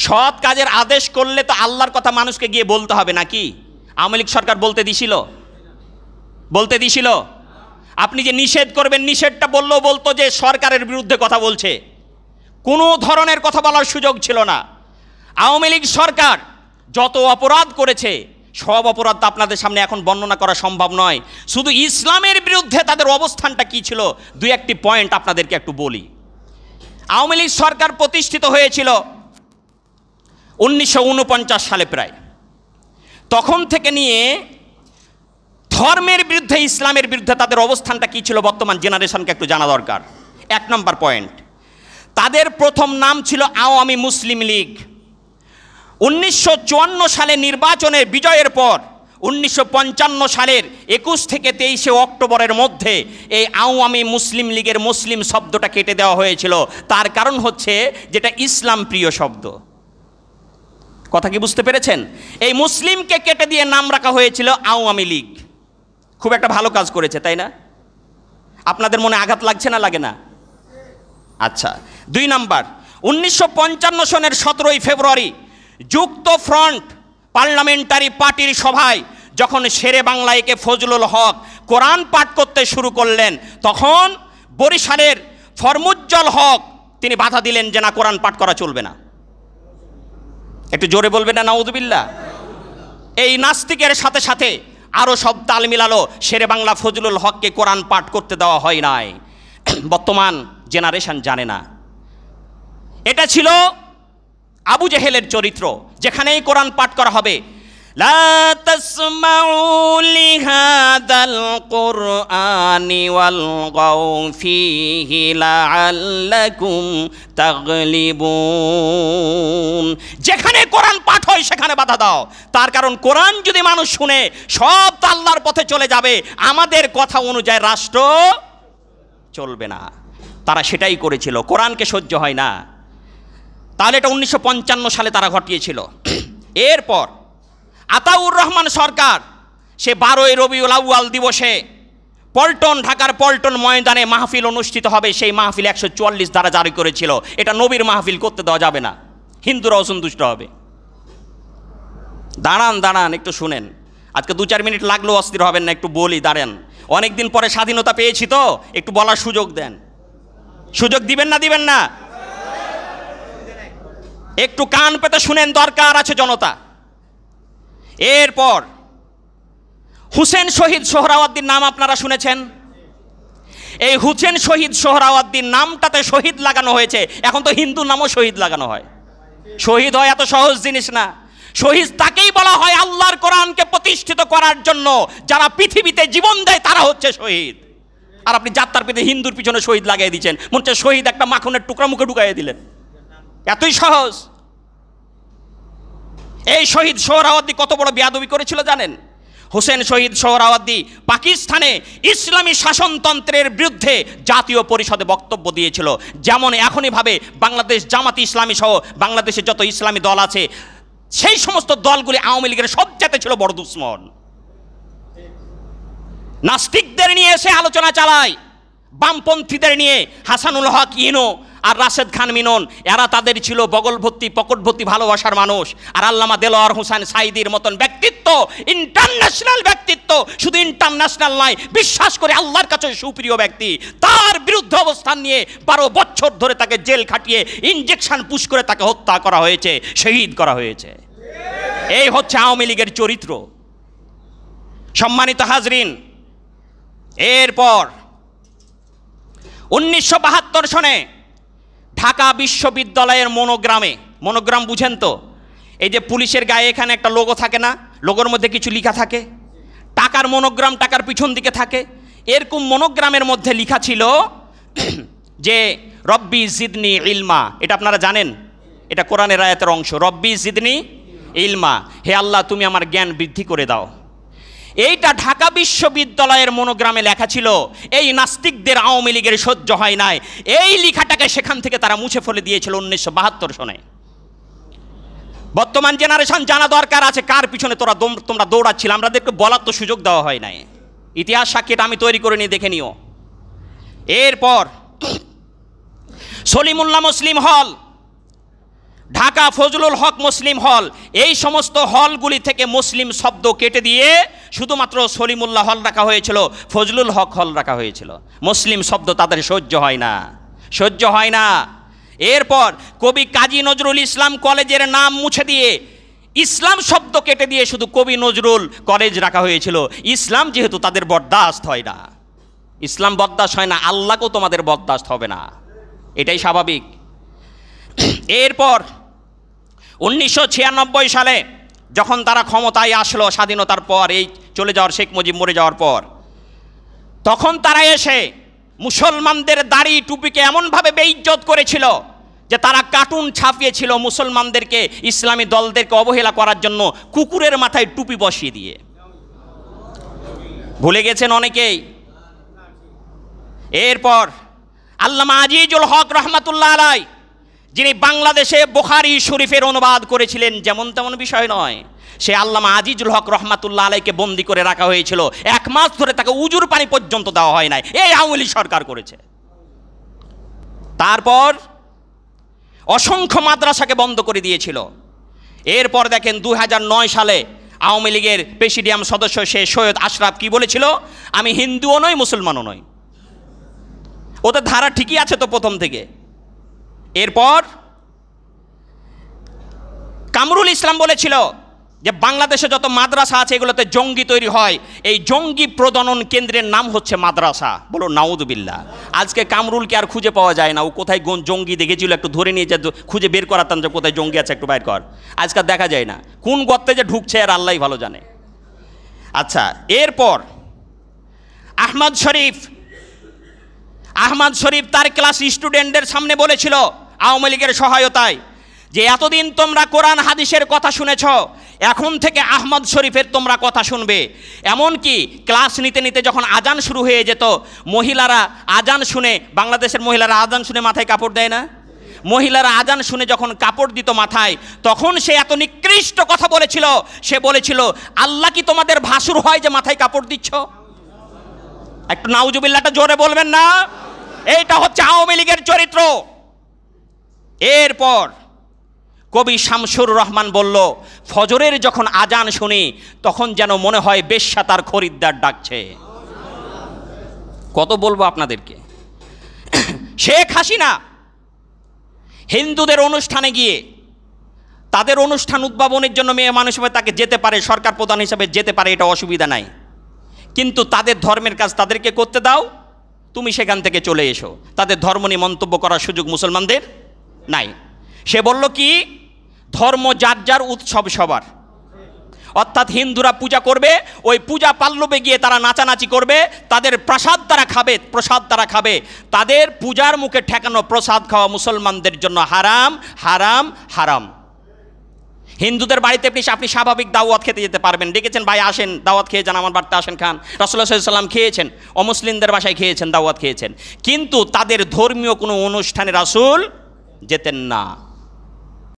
সৎ কাজের আদেশ করলে তো আল্লাহর কথা মানুষকে গিয়ে বলতে হবে নাকি? আওয়ামী লীগ সরকার বলতে দিছিল? আপনি যে নিষেধ করবেন, নিষেধটা বললেও বলতো যে সরকারের বিরুদ্ধে কথা বলছে, কোনো ধরনের কথা বলার সুযোগ ছিল না। আওয়ামী লীগ সরকার যত অপরাধ করেছে সব অপরাধ আপনাদের সামনে এখন বর্ণনা করা সম্ভব নয়। শুধু ইসলামের বিরুদ্ধে তাদের অবস্থানটা কি ছিল দুই একটি পয়েন্ট আপনাদেরকে একটু বলি। আওয়ামী লীগ সরকার প্রতিষ্ঠিত হয়েছিল 1949 সালে প্রায়। তখন থেকে নিয়ে ধর্মের বিরুদ্ধে, ইসলামের বিরুদ্ধে তাদের অবস্থানটা কি ছিল বর্তমান জেনারেশনকে একটু জানা দরকার। 1 নম্বর পয়েন্ট, তাদের প্রথম নাম ছিল আওয়ামী মুসলিম লীগ। 1954 সালে নির্বাচনের বিজয়ের পর 1955 সালের 21 থেকে 23 অক্টোবরের মধ্যে এই আওয়ামী মুসলিম লীগের মুসলিম শব্দটা কেটে দেওয়া হয়েছিল। তার কারণ হচ্ছে যেটা ইসলাম প্রিয় শব্দ। কথা কি বুঝতে পেরেছেন? এই মুসলিমকে কেটে দিয়ে নাম রাখা হয়েছিল আওয়ামী লীগ। খুব একটা ভালো কাজ করেছে, তাই না? আপনাদের মনে আঘাত লাগছে না, লাগে না? আচ্ছা, 2 নাম্বার, 1955 সনের 17 ফেব্রুয়ারি যুক্ত ফ্রন্ট পার্লামেন্টারি পার্টির সভায় যখন শেরে বাংলা একে ফজলুল হক কোরআন পাঠ করতে শুরু করলেন, তখন বরিশালের ফরমুজ্জল হক তিনি বাধা দিলেন যে না, কোরআন পাঠ করা চলবে না। একটু জোরে বলবেন না নাউযুবিল্লাহ? এই নাস্তিকের সাথে সাথে আরও সব তাল মিলালো, শেরে বাংলা ফজলুল হককে কোরআন পাঠ করতে দেওয়া হয় নাই। বর্তমান জেনারেশন জানে না, এটা ছিল আবু জেহেলের চরিত্র। যেখানেই কোরআন পাঠ করা হবে, লা তাসমাউ লিহাদাল কুরআনি ওয়ালগাউ ফীহি লাআল্লাকুম তাগলিবুন। যেখানে কোরআন পাঠ হয় সেখানে বাধা দাও। তার কারণ কোরআন যদি মানুষ শুনে সব আল্লাহর পথে চলে যাবে, আমাদের কথা অনুযায়ী রাষ্ট্র চলবে না। তারা সেটাই করেছিল, কোরআনকে সহ্য হয় না। তাহলে এটা 1955 সালে তারা ঘটিয়েছিল। এরপর আতাউর রহমান সরকার সে 12ই রবিউল আউয়াল দিবসে পল্টন, ঢাকার পল্টন ময়দানে মাহফিল অনুষ্ঠিত হবে। সেই মাহফিল 144 ধারা জারি করেছিল। এটা নবীর মাহফিল করতে দেওয়া যাবে না, হিন্দুরা অসন্তুষ্ট হবে। দাঁড়ান একটু শুনেন, আজকে 2-4 মিনিট লাগলেও অস্থির হবেন না, একটু বলি, দাঁড়ান। অনেকদিন পরে স্বাধীনতা পেয়েছি তো একটু বলার সুযোগ দেন। সুযোগ দিবেন না? একটু কান পেতে শুনেন, দরকার আছে জনতা। এরপর হুসেন শহীদ সোহরাওয়ার্দীর নাম আপনারা শুনেছেন। এই হুসেন শহীদ সোহরাওয়ার্দীর নামটাতে শহীদ লাগানো হয়েছে। এখন তো হিন্দু নামও শহীদ লাগানো হয়। শহীদ হয় এত সহজ জিনিস না। শহীদ তাকেই বলা হয় আল্লাহর কোরআনকে প্রতিষ্ঠিত করার জন্য যারা পৃথিবীতে জীবন দেয় তারা হচ্ছে শহীদ। আর আপনি যাত্রার পিঠে হিন্দুর পিছনে শহীদ লাগিয়ে দিচ্ছেন, মনে হচ্ছে শহীদ একটা মাখনের টুকরা মুখে ঢুকাইয়ে দিলেন। এতই সহজ। এই শহীদ সোহরাওয়ার্দী কত বড় বেয়াদবি করেছিল জানেন? হুসেন শহীদ সোহরাওয়ার্দী পাকিস্তানে ইসলামী শাসনতন্ত্রের বিরুদ্ধে জাতীয় পরিষদে বক্তব্য দিয়েছিল। যেমন এখনইভাবে বাংলাদেশ জামাত ইসলামী সহ বাংলাদেশে যত ইসলামী দল আছে সেই সমস্ত দলগুলি আওয়ামী লীগের সবচেয়ে ছিল বড় দুশ্মন। নাস্তিকদের নিয়ে এসে আলোচনা চালায়, বামপন্থীদের নিয়ে হাসানুল হক ইনো আর রাশেদ খান মিনন, এরা তাদের ছিল বগল ভর্তি পকেট ভর্তি ভালোবাসার মানুষ। আর আল্লামা দেলোয়ার হোসেন সাইদির মতন ব্যক্তিত্ব, ইন্টারন্যাশনাল ব্যক্তিত্ব, শুধু ইন্টারন্যাশনাল নয়, বিশ্বাস করে আল্লাহর কাছে সুপ্রিয় ব্যক্তি, তার বিরুদ্ধে অবস্থান নিয়ে 12 বছর ধরে তাকে জেল খাটিয়ে ইনজেকশন পুশ করে তাকে হত্যা করা হয়েছে, শহীদ করা হয়েছে। এই হচ্ছে আওয়ামী লীগের চরিত্র। সম্মানিত হাজরিন, এরপর 1972 সনে ঢাকা বিশ্ববিদ্যালয়ের মনোগ্রাম বুঝেন তো? এই যে পুলিশের গায়ে এখানে একটা লোগো থাকে না, লোগোর মধ্যে কিছু লেখা থাকে, টাকার মনোগ্রাম টাকার পিছন দিকে থাকে। এরকম মনোগ্রামের মধ্যে লেখা ছিল যে রব্বি জিদনি ইলমা। এটা আপনারা জানেন, এটা কোরআনের আয়াতের অংশ। রব্বি জিদনি ইলমা, হে আল্লাহ তুমি আমার জ্ঞান বৃদ্ধি করে দাও। এইটা ঢাকা বিশ্ববিদ্যালয়ের মনোগ্রামে লেখা ছিল। এই নাস্তিকদের আওয়ামী লীগের সহ্য হয় নাই, এই লেখাটাকে সেখান থেকে তারা মুছে ফেলে দিয়েছিল 1972 সনে। বর্তমান জেনারেশন জানা দরকার আছে কার পিছনে তোমরা দৌড়াচ্ছিল। আমাদেরকে বলার তো সুযোগ দেওয়া হয় নাই। ইতিহাস সাক্ষী আমি তৈরি করে নিয়ে দেখে নিও। এরপর সলিমুল্লাহ মুসলিম হল ঢাকা ফজলুল হক মুসলিম হল, এই সমস্ত হলগুলি থেকে মুসলিম শব্দ কেটে দিয়ে শুধুমাত্র সলিমুল্লাহ হল রাখা হয়েছিল, ফজলুল হক হল রাখা হয়েছিল। মুসলিম শব্দ তাদের সহ্য হয় না, সহ্য হয় না। এরপর কবি কাজী নজরুল ইসলাম কলেজের নাম মুছে দিয়ে ইসলাম শব্দ কেটে দিয়ে শুধু কবি নজরুল কলেজ রাখা হয়েছিল। ইসলাম যেহেতু তাদের বরদাস্ত হয় না, ইসলাম বরদাস্ত হয় না, আল্লাহকেও তোমাদের বরদাস্ত হবে না, এটাই স্বাভাবিক। এরপর 1996 সালে যখন তারা ক্ষমতায় আসলো, স্বাধীনতার পর, এই চলে যাওয়ার শেখ মুজিব মরে যাওয়ার পর, তখন তারা এসে মুসলমানদের দাড়ি টুপিকে এমনভাবে বেইজ্জত করেছিল যে তারা কার্টুন ছাপিয়েছিল মুসলমানদেরকে, ইসলামী দলদেরকে অবহেলা করার জন্য কুকুরের মাথায় টুপি বসিয়ে দিয়ে। ভুলে গেছেন অনেকেই। এরপর আল্লামা আজিজুল হক রহমাতুল্লাহ আলাই, যিনি বাংলাদেশে বুখারী শরীফের অনুবাদ করেছিলেন, যেমন তেমন বিষয় নয়, সে আল্লামা আজিজুল হক রহমাতুল্লাহ আলাইকে বন্দি করে রাখা হয়েছিল। 1 মাস ধরে তাকে উজুর পানি পর্যন্ত দেওয়া হয় নাই, এই আওয়ামী লীগ সরকার করেছে। তারপর অসংখ্য মাদ্রাসাকে বন্ধ করে দিয়েছিল। এরপর দেখেন 2009 সালে আওয়ামী লীগের প্রেসিডিয়াম সদস্য সে সৈয়দ আশরাফ কি বলেছিল, আমি হিন্দুও নই মুসলমানও নই। ওদের ধারা ঠিকই আছে তো প্রথম থেকে। এরপর কামরুল ইসলাম বলেছিল যে বাংলাদেশে যত মাদ্রাসা আছে এগুলোতে জঙ্গি তৈরি হয়, এই জঙ্গি প্রজনন কেন্দ্রের নাম হচ্ছে মাদ্রাসা। বলো নাউযুবিল্লাহ। আজকে কামরুলকে আর খুঁজে পাওয়া যায় না, ও কোথায় জঙ্গি দেখেছিল একটু ধরে নিয়ে যে খুঁজে বের করাতাম যে কোথায় জঙ্গি আছে একটু বাইর কর, আজকাল দেখা যায় না, কোন গর্তে যে ঢুকছে আর আল্লাহই ভালো জানে। আচ্ছা, এরপর আহমদ শরীফ তার ক্লাস স্টুডেন্টদের সামনে বলেছিল আওয়ামী লীগের সহায়তায় যে এতদিন তোমরা কোরআন হাদিসের কথা শুনেছ, এখন থেকে আহমদ শরীফের তোমরা কথা শুনবে। এমনকি ক্লাস নিতে নিতে যখন আজান শুরু হয়ে যেত, মহিলারা আজান শুনে, বাংলাদেশের মহিলারা আজান শুনে মাথায় কাপড় দেয় না, মহিলারা আজান শুনে যখন কাপড় দিত মাথায়, তখন সে এত নিকৃষ্ট কথা বলেছিল। সে বলেছিল, আল্লাহ কি তোমাদের ভাসুর হয় যে মাথায় কাপড় দিচ্ছ? একটু নাউজুবিল্লাহটা জোরে বলবেন না? এইটা হচ্ছে আওয়ামী লীগের চরিত্র। এরপর কবি শামসুর রহমান বলল, ফজরের যখন আজান শুনি তখন যেন মনে হয় বেশ্যা তার খরিদ্দার ডাকছে। কত বলবো আপনাদেরকে। শেখ হাসিনা হিন্দুদের অনুষ্ঠানে গিয়ে তাদের অনুষ্ঠান উদ্ভাবনের জন্য মেয়ে মানুষ হিসেবে তাকে যেতে পারে, সরকার প্রধান হিসেবে যেতে পারে, এটা অসুবিধা নাই, কিন্তু তাদের ধর্মের কাজ তাদেরকে করতে দাও, তুমি সেখান থেকে চলে এসো। তাদের ধর্ম নিয়ে মন্তব্য করার সুযোগ মুসলমানদের নাই। সে বলল কি, ধর্ম যার যার, উৎসব সবার। অর্থাৎ হিন্দুরা পূজা করবে, ওই পূজা পাল্লবে গিয়ে তারা নাচানাচি করবে, তাদের প্রসাদ তারা খাবে, তাদের পূজার মুখে ঠেকানো প্রসাদ খাওয়া মুসলমানদের জন্য হারাম হারাম হারাম। হিন্দুদের বাড়িতে আপনি স্বাভাবিক দাওয়াত খেতে যেতে পারবেন, ডেকেছেন ভাই আসেন দাওয়াত খেয়ে যান, আমার বাড়িতে আসেন খান, রাসূলুল্লাহ সাল্লাল্লাহু আলাইহি ওয়াসাল্লাম খেয়েছেন, অমুসলিমদের বাসায় খেয়েছেন, দাওয়াত খেয়েছেন, কিন্তু তাদের ধর্মীয় কোনো অনুষ্ঠানে রাসূল যেতেন না।